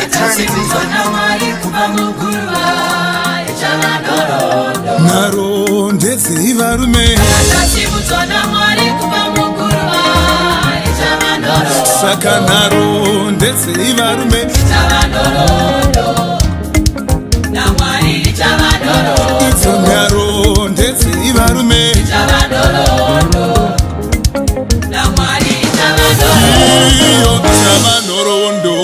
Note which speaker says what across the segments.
Speaker 1: eternity.
Speaker 2: Naro ndetse ivarume saka naro ndetse ivarume itso naro ndetse ivarume iyo chavanorondo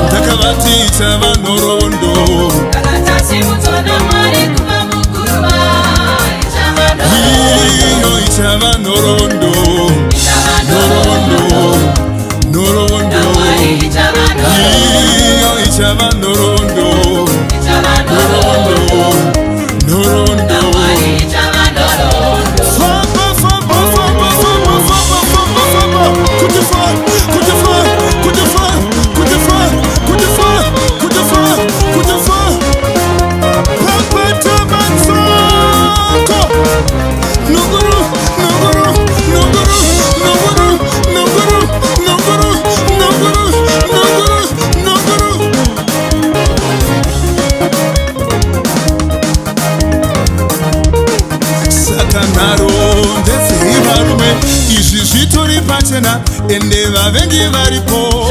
Speaker 2: ndakavati chavanorondo iyo chavanorondo norondo norondo iyo chavanorondo norondo norondo ende vavengi varipo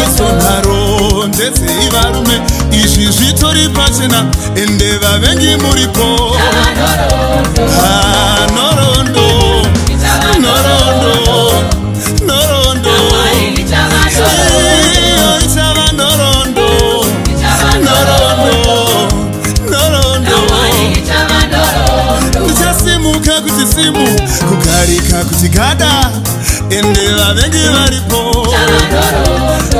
Speaker 2: iso nharo ndetse ivarume izvi zvitori pachena ende vavengi muripo norondo norondo norondo iyo ichava norondo norondo norondo ndichasimuka kuti simu kugarika kuti gada ende vavengi varipo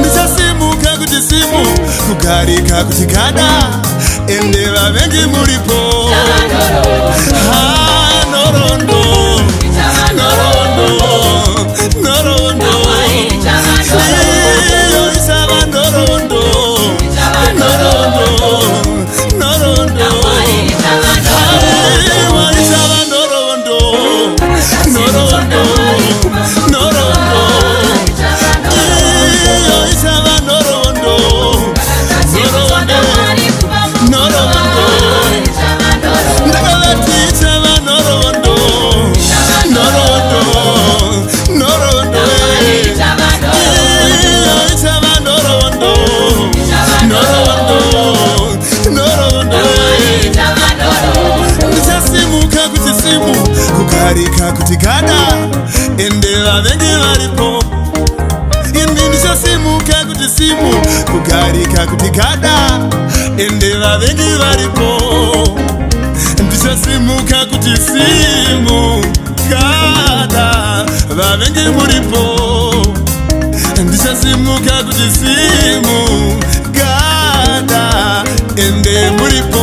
Speaker 2: ndichasimuka kuti simu kugarika kuti gada ende vavengi muripo norondo norondo norondo iyo ichava norondo norondo norondo aiwa ichava norondo norondo kugarika kuti gada ende vavengi varipo indi ndichasimuka kuti simu kugarika kuti gada ende vavengi varipo ndichasimuka kuti simu gada vavengi muripo ndichasimuka kuti simu gada ende muripo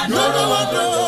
Speaker 2: n'urubuto